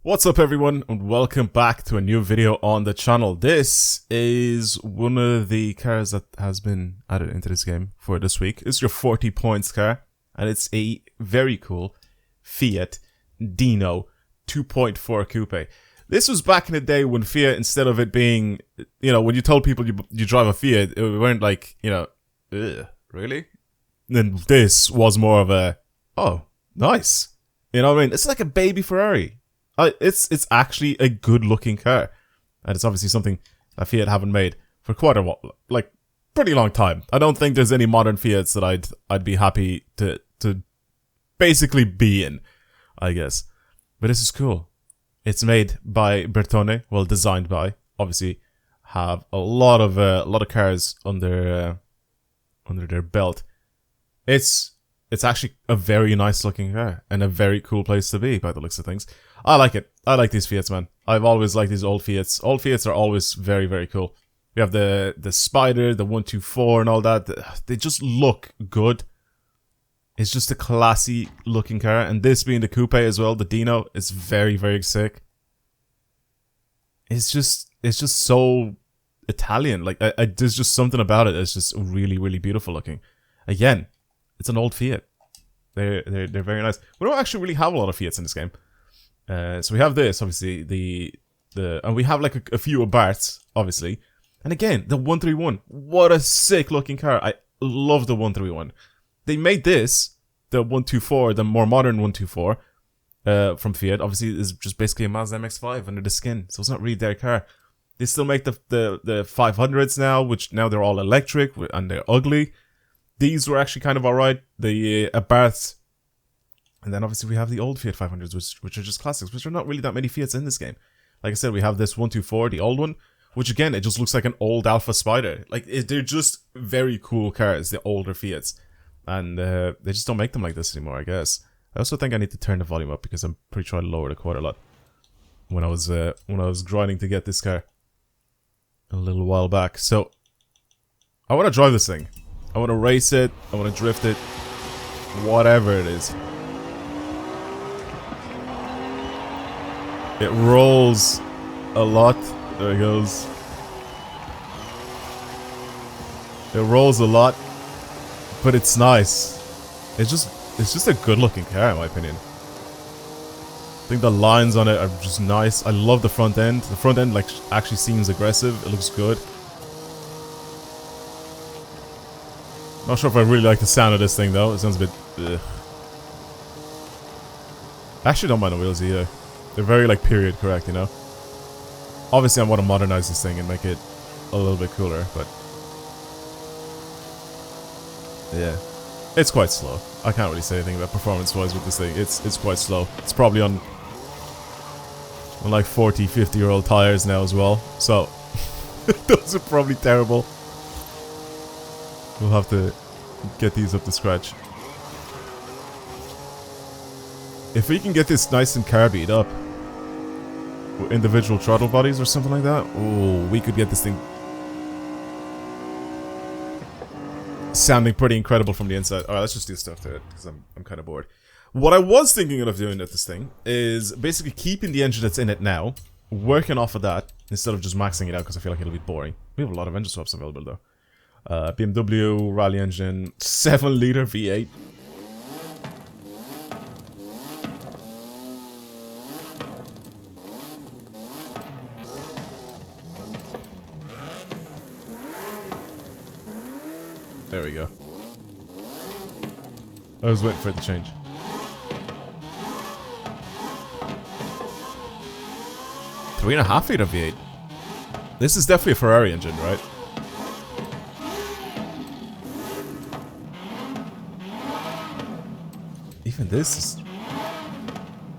What's up everyone and welcome back to a new video on the channel. This is one of the cars that has been added into this game for this week. It's your 40 points car and it's a very cool Fiat Dino 2.4 coupe. This was back in the day when Fiat, instead of it being, you know, when you told people you drive a Fiat, it weren't like, you know, ugh, really? Then this was more of a, oh, nice. You know what I mean? It's like a baby Ferrari. It's actually a good looking car, and it's obviously something that Fiat haven't made for quite a while, like pretty long time. I don't think there's any modern Fiats that I'd be happy to basically be in, I guess. But this is cool. It's made by Bertone, well, designed by. Obviously, have a lot of cars under their belt. It's actually a very nice looking car and a very cool place to be by the looks of things. I like it. I like these Fiats, man. I've always liked these old Fiats. Old Fiats are always very, very cool. We have the Spider, the 124 and all that. They just look good. It's just a classy looking car. And this being the coupe as well, the Dino, is very, very sick. It's just so Italian. Like, there's just something about it that's just really, really beautiful looking. Again, it's an old Fiat. They're very nice. We don't actually really have a lot of Fiats in this game. So we have this, obviously, and we have like a few Abarths, obviously. And again, the 131. What a sick looking car. I love the 131. They made this, the 124, the more modern 124, from Fiat. Obviously, is just basically a Mazda MX-5 under the skin. So it's not really their car. They still make the 500s now, which now they're all electric and they're ugly. These were actually kind of alright. The Abarths. And then obviously we have the old Fiat 500s, which are just classics, which are not really that many Fiats in this game. Like I said, we have this 124, the old one, which again, it just looks like an old Alpha Spider. Like, they're just very cool cars, the older Fiats. And they just don't make them like this anymore, I guess. I also think I need to turn the volume up because I'm pretty sure I lowered it quite a lot when I was grinding to get this car a little while back. So, I want to drive this thing. I want to race it, I want to drift it, whatever it is. It rolls a lot. There it goes. It rolls a lot, but it's nice. It's just a good looking car in my opinion. I think the lines on it are just nice. I love the front end. The front end like actually seems aggressive. It looks good. Not sure if I really like the sound of this thing though. It sounds a bit ugh. I actually don't mind the wheels either. They're very like period correct, you know. Obviously I want to modernize this thing and make it a little bit cooler, but yeah. It's quite slow. I can't really say anything about performance wise with this thing. It's quite slow. It's probably on like 40, 50-year-old tires now as well. So those are probably terrible. We'll have to get these up to scratch. If we can get this nice and carbied up with individual throttle bodies or something like that, oh, we could get this thing sounding pretty incredible from the inside. Alright, let's just do stuff to it because I'm kind of bored. What I was thinking of doing with this thing is basically keeping the engine that's in it now, working off of that instead of just maxing it out because I feel like it'll be boring. We have a lot of engine swaps available though. BMW rally engine, 7-liter V8. There we go. I was waiting for it to change. $3.5-liter V8. This is definitely a Ferrari engine, right? Even this is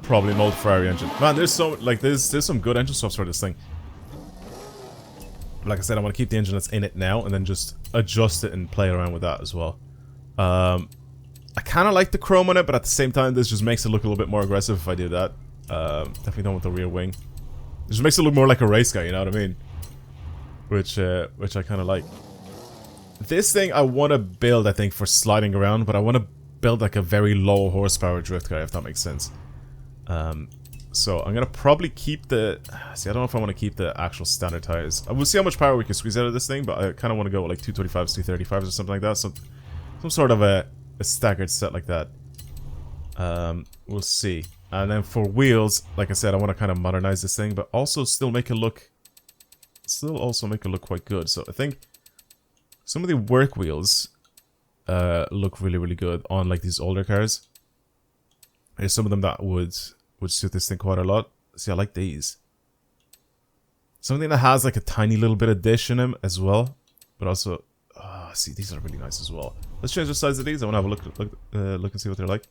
probably an old Ferrari engine. Man, there's some good engine swaps for this thing. Like I said, I want to keep the engine that's in it now and then just adjust it and play around with that as well. I kind of like the chrome on it, but at the same time, this just makes it look a little bit more aggressive if I do that. Definitely don't want the rear wing. It just makes it look more like a race car, you know what I mean? Which I kind of like. This thing I want to build, I think, for sliding around, but I want to build like a very low horsepower drift car, if that makes sense. So I'm gonna probably keep the... See, I don't know if I want to keep the actual standard tires. We'll see how much power we can squeeze out of this thing, but I kind of want to go with like 225s, 235s or something like that. So some sort of a staggered set like that. We'll see. And then for wheels, like I said, I want to kind of modernize this thing, but also still make it look... Still also make it look quite good. So I think some of the work wheels look really, really good on like these older cars. There's some of them that would suit this thing quite a lot. See, I like these. Something that has like a tiny little bit of dish in them as well. But also, see, these are really nice as well. Let's change the size of these. I want to have a look and see what they're like.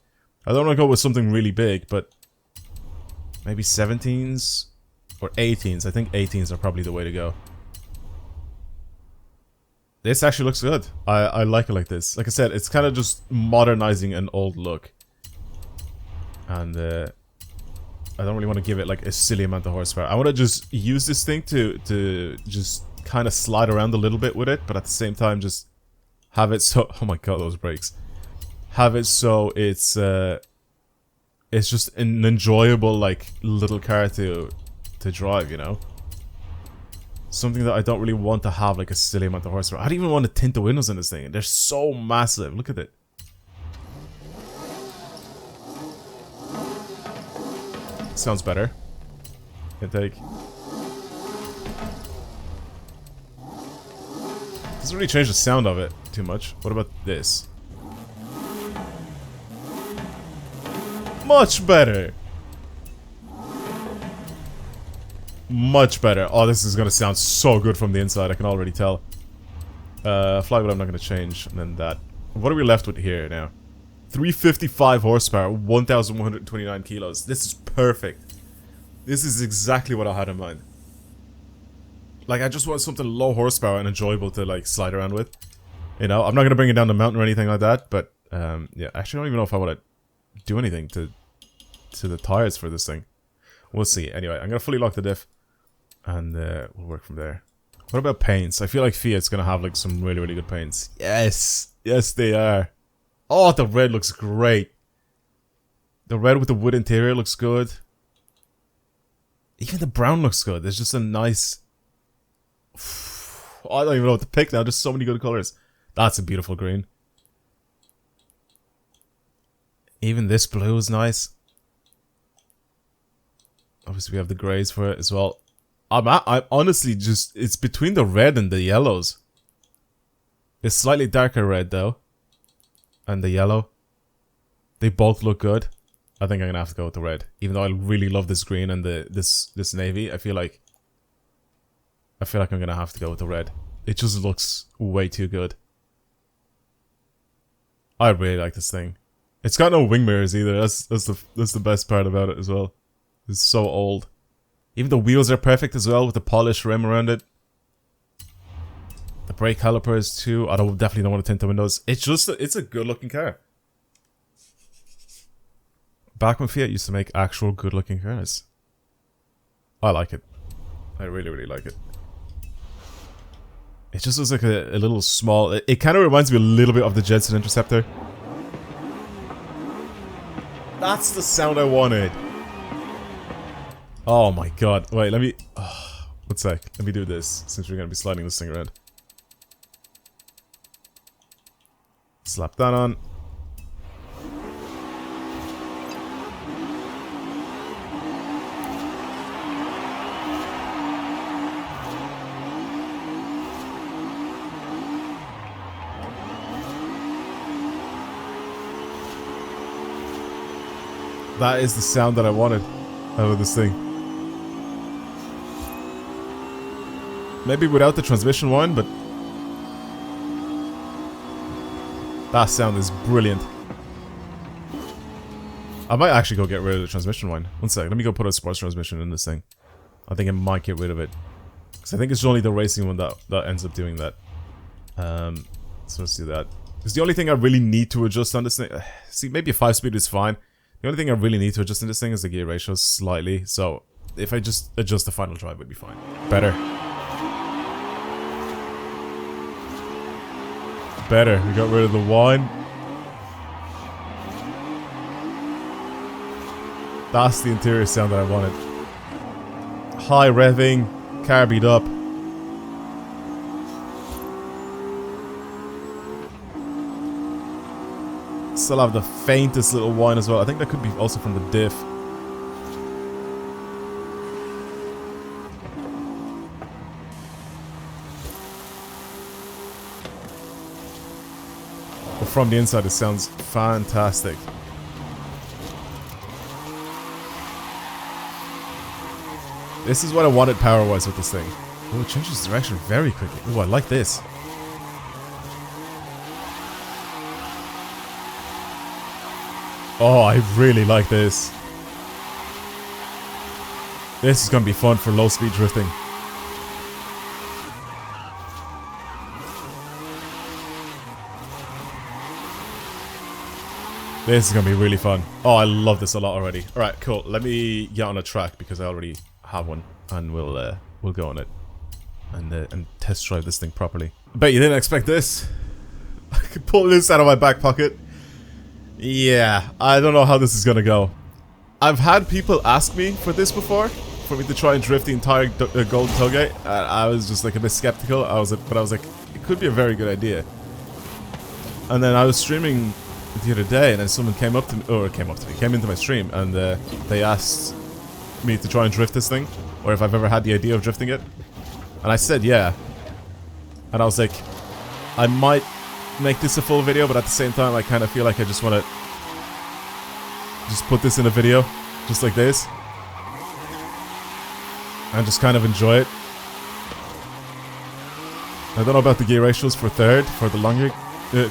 I don't want to go with something really big, but maybe 17s or 18s. I think 18s are probably the way to go. This actually looks good. I like it like this. Like I said, it's kind of just modernizing an old look. And I don't really want to give it like a silly amount of horsepower. I want to just use this thing to just kind of slide around a little bit with it, but at the same time just have it so... Oh my god, those brakes. Have it so it's just an enjoyable like little car to drive, you know? Something that I don't really want to have like a silly amount of horsepower. I don't even want to tint the windows in this thing. They're so massive. Look at it. Sounds better. Intake. Doesn't really change the sound of it too much. What about this? Much better. Much better. Oh, this is gonna sound so good from the inside. I can already tell. Flywheel I'm not gonna change. And then that. What are we left with here now? 355 horsepower, 1,129 kilos. This is perfect. This is exactly what I had in mind. Like, I just want something low horsepower and enjoyable to, like, slide around with. You know, I'm not going to bring it down the mountain or anything like that, but, yeah, actually I don't even know if I want to do anything to the tires for this thing. We'll see. Anyway, I'm going to fully lock the diff, and we'll work from there. What about paints? I feel like Fiat's going to have, like, some really, really good paints. Yes! Yes, they are. Oh, the red looks great. The red with the wood interior looks good. Even the brown looks good. There's just a nice... Oh, I don't even know what to pick now. There's so many good colors. That's a beautiful green. Even this blue is nice. Obviously, we have the grays for it as well. I'm honestly just... It's between the red and the yellows. It's slightly darker red, though. And the yellow. They both look good. I think I'm gonna have to go with the red. Even though I really love this green and this navy, I feel like I'm gonna have to go with the red. It just looks way too good. I really like this thing. It's got no wing mirrors either. That's the best part about it as well. It's so old. Even the wheels are perfect as well with the polished rim around it. The brake calipers too. I definitely don't want to tint the windows. It's a good looking car. Back when Fiat used to make actual good looking cars. I like it. I really, really like it. It just looks like a little small... It kind of reminds me a little bit of the Jetson Interceptor. That's the sound I wanted. Oh my god. Wait, let me... Oh, one sec. Let me do this, since we're going to be sliding this thing around. Slap that on. That is the sound that I wanted out of this thing. Maybe without the transmission one, but that sound is brilliant. I might actually go get rid of the transmission one. One second, let me go put a sports transmission in this thing. I think I might get rid of it. Because I think it's only the racing one that ends up doing that. So let's do that. Because the only thing I really need to adjust on this thing... See, maybe a 5-speed is fine. The only thing I really need to adjust in this thing is the gear ratio slightly. So if I just adjust the final drive, would be fine. Better. Better. We got rid of the whine. That's the interior sound that I wanted. High revving, car beat up. Still have the faintest little whine as well. I think that could be also from the diff. But from the inside it sounds fantastic. This is what I wanted power-wise with this thing. Oh, it changes direction very quickly. Oh, I like this. Oh, I really like this. This is going to be fun for low-speed drifting. This is going to be really fun. Oh, I love this a lot already. Alright, cool. Let me get on a track because I already have one. And we'll go on it. And test drive this thing properly. I bet you didn't expect this. I could pull this out of my back pocket. Yeah, I don't know how this is gonna go. I've had people ask me for this before, for me to try and drift the entire Golden Togue. I was just like a bit skeptical. But I was like, it could be a very good idea. And then I was streaming the other day, and then someone came into my stream, and they asked me to try and drift this thing, or if I've ever had the idea of drifting it. And I said yeah. And I was like, I might make this a full video, but at the same time I kind of feel like I just want to just put this in a video just like this and just kind of enjoy it. I don't know about the gear ratios for third for the longer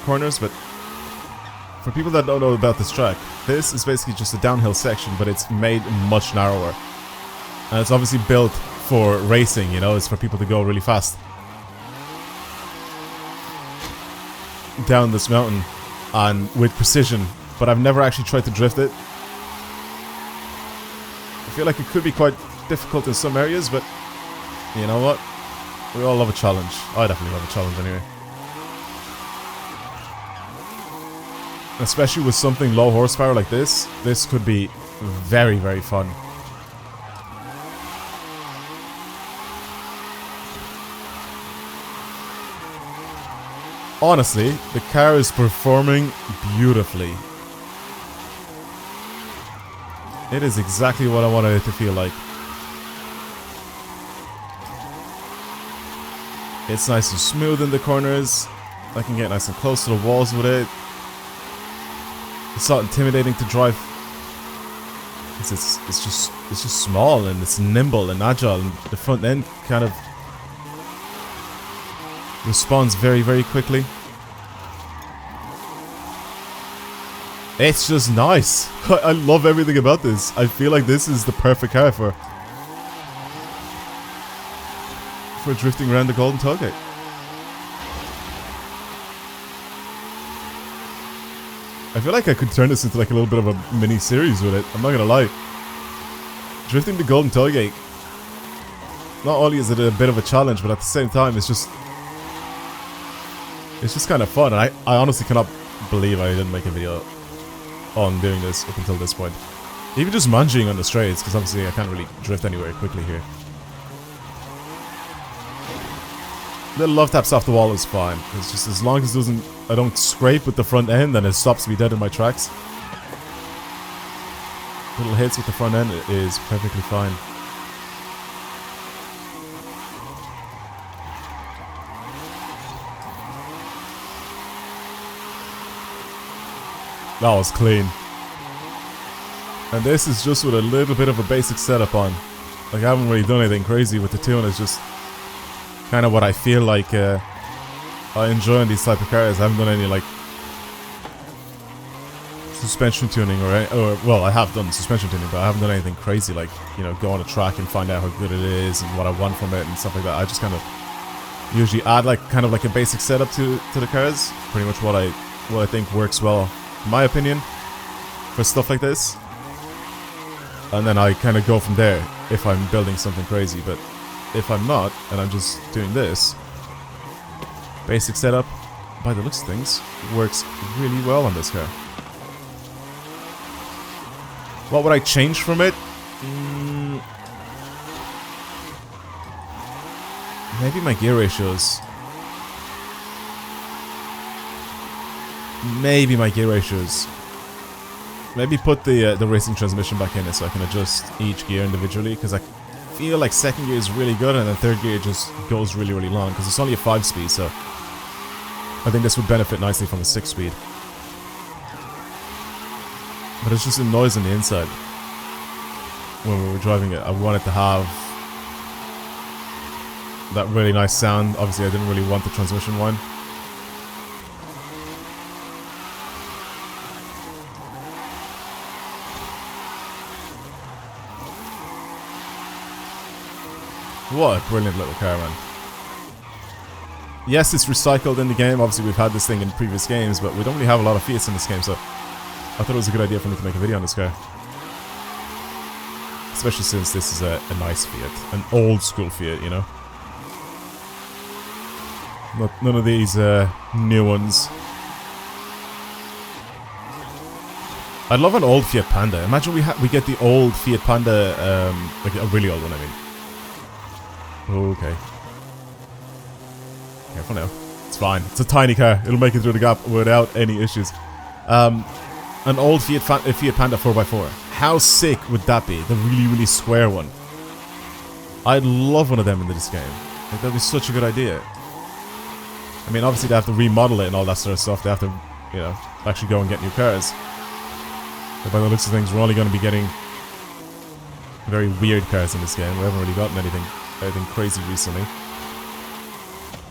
corners, but for people that don't know about this track, this is basically just a downhill section, but it's made much narrower, and it's obviously built for racing, you know. It's for people to go really fast down this mountain and with precision, but I've never actually tried to drift it. I feel like it could be quite difficult in some areas, but you know what? We all love a challenge. I definitely love a challenge anyway. Especially with something low horsepower like this, this could be very, very fun. Honestly, the car is performing beautifully. It is exactly what I wanted it to feel like. It's nice and smooth in the corners. I can get nice and close to the walls with it. It's not intimidating to drive. It's just small, and it's nimble and agile, and the front end kind of responds very, very quickly. It's just nice. I love everything about this. I feel like this is the perfect car for drifting around the Golden Togue. I feel like I could turn this into like a little bit of a mini series with it. I'm not gonna lie. Drifting the Golden Togue, not only is it a bit of a challenge, but at the same time it's just kind of fun. And I honestly cannot believe I didn't make a video on doing this up until this point. Even just managing on the straights, because obviously I can't really drift anywhere quickly here. Little love taps off the wall is fine. It's just as long as I don't scrape with the front end, then it stops me dead in my tracks. Little hits with the front end is perfectly fine. That was clean. And this is just with a little bit of a basic setup on. Like, I haven't really done anything crazy with the tune. It's just kind of what I feel like I enjoy in these type of cars. I haven't done any like suspension tuning or well, I have done suspension tuning, but I haven't done anything crazy like, you know, go on a track and find out how good it is and what I want from it and stuff like that. I just kind of usually add like kind of like a basic setup to the cars. Pretty much what I think works well, in my opinion, for stuff like this. And then I kind of go from there if I'm building something crazy. But if I'm not, and I'm just doing this, basic setup, by the looks of things, works really well on this car. What would I change from it? Maybe my gear ratios. Maybe my gear ratios. Maybe put the racing transmission back in it so I can adjust each gear individually, because I feel like second gear is really good and then third gear just goes really, really long, because it's only a 5-speed, so I think this would benefit nicely from a 6-speed. But it's just a noise on the inside when we were driving it. I wanted to have that really nice sound. Obviously I didn't really want the transmission whine. What a brilliant little car, man. Yes, it's recycled in the game. Obviously, we've had this thing in previous games, but we don't really have a lot of Fiats in this game, so I thought it was a good idea for me to make a video on this car. Especially since this is a nice Fiat. An old school Fiat, you know? None of these new ones. I'd love an old Fiat Panda. Imagine we get the old Fiat Panda, like a really old one, I mean. Okay. Careful now. It's fine. It's a tiny car. It'll make it through the gap without any issues. An old Fiat Panda 4x4. How sick would that be? The really, really square one. I'd love one of them in this game. Like, that'd be such a good idea. I mean, obviously they have to remodel it and all that sort of stuff. They have to, you know, actually go and get new cars. But by the looks of things, we're only going to be getting very weird cars in this game. We haven't really gotten anything crazy recently.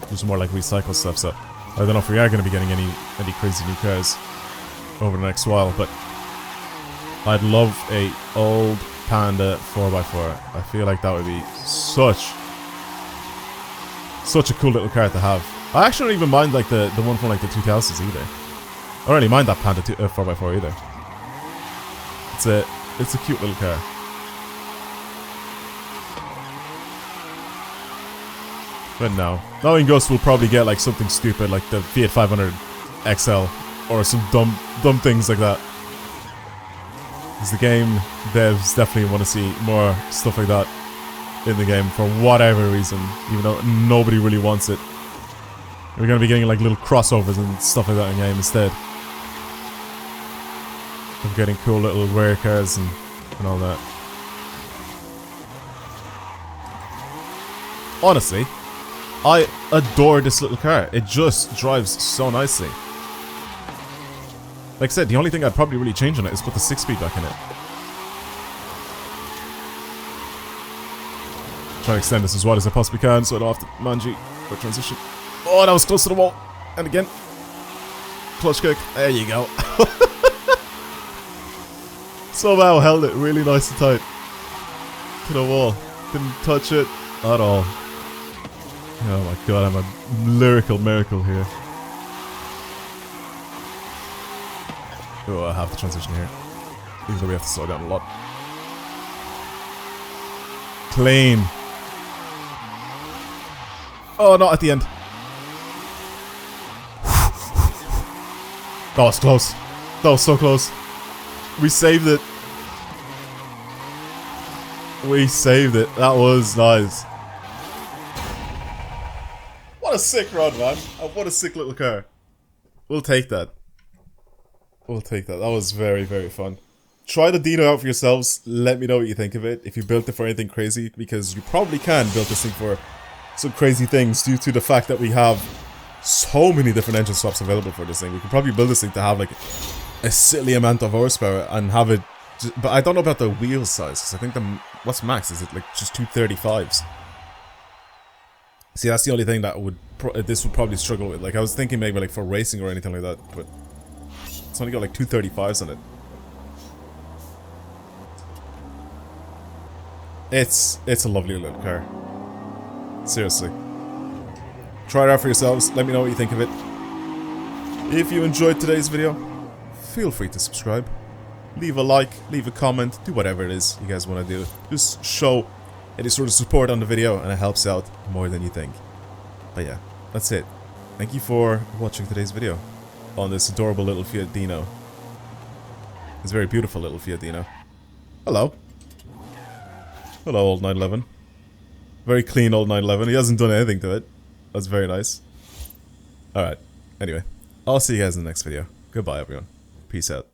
Just more like recycled stuff, so I don't know if we are going to be getting any crazy new cars over the next while, but I'd love a old Panda 4x4. I feel like that would be such a cool little car to have. I actually don't even mind like the one from like the 2000s either. I don't really mind that Panda 4x4 either. It's a cute little car. But no. Knowing Gus will probably get like something stupid like the Fiat 500 XL or some dumb things like that. Because the game devs definitely want to see more stuff like that in the game for whatever reason, even though nobody really wants it. We're going to be getting like little crossovers and stuff like that in the game instead. Of getting cool little rare cars and all that. Honestly, I adore this little car. It just drives so nicely. Like I said, the only thing I'd probably really change on it is put the 6-speed back in it. Try to extend this as wide as I possibly can so I don't have to mangy or transition. Oh, that was close to the wall. And again. Clutch kick. There you go. Somehow held it really nice and tight to the wall. Didn't touch it at all. Oh my god, I'm a lyrical miracle here. Oh, I have to transition here. Even though we have to slow down a lot. Clean. Oh, not at the end. That was close. That was so close. We saved it. We saved it. That was nice. What a sick run, man. What a sick little car. We'll take that. We'll take that. That was very, very fun. Try the Dino out for yourselves. Let me know what you think of it. If you built it for anything crazy, because you probably can build this thing for some crazy things due to the fact that we have so many different engine swaps available for this thing. We could probably build this thing to have like a silly amount of horsepower and have it. But I don't know about the wheel size, because I think what's max? Is it like just 235s? See, that's the only thing that this would probably struggle with. Like, I was thinking maybe like for racing or anything like that, but it's only got like 235s on it. It's a lovely little car. Seriously. Try it out for yourselves. Let me know what you think of it. If you enjoyed today's video, feel free to subscribe. Leave a like, leave a comment, do whatever it is you guys want to do. Just show any sort of support on the video and it helps out more than you think. But yeah, that's it. Thank you for watching today's video on this adorable little Fiat Dino. It's a very beautiful little Fiat Dino. Hello. Hello, old 911. Very clean old 911. He hasn't done anything to it. That's very nice. Alright. Anyway, I'll see you guys in the next video. Goodbye, everyone. Peace out.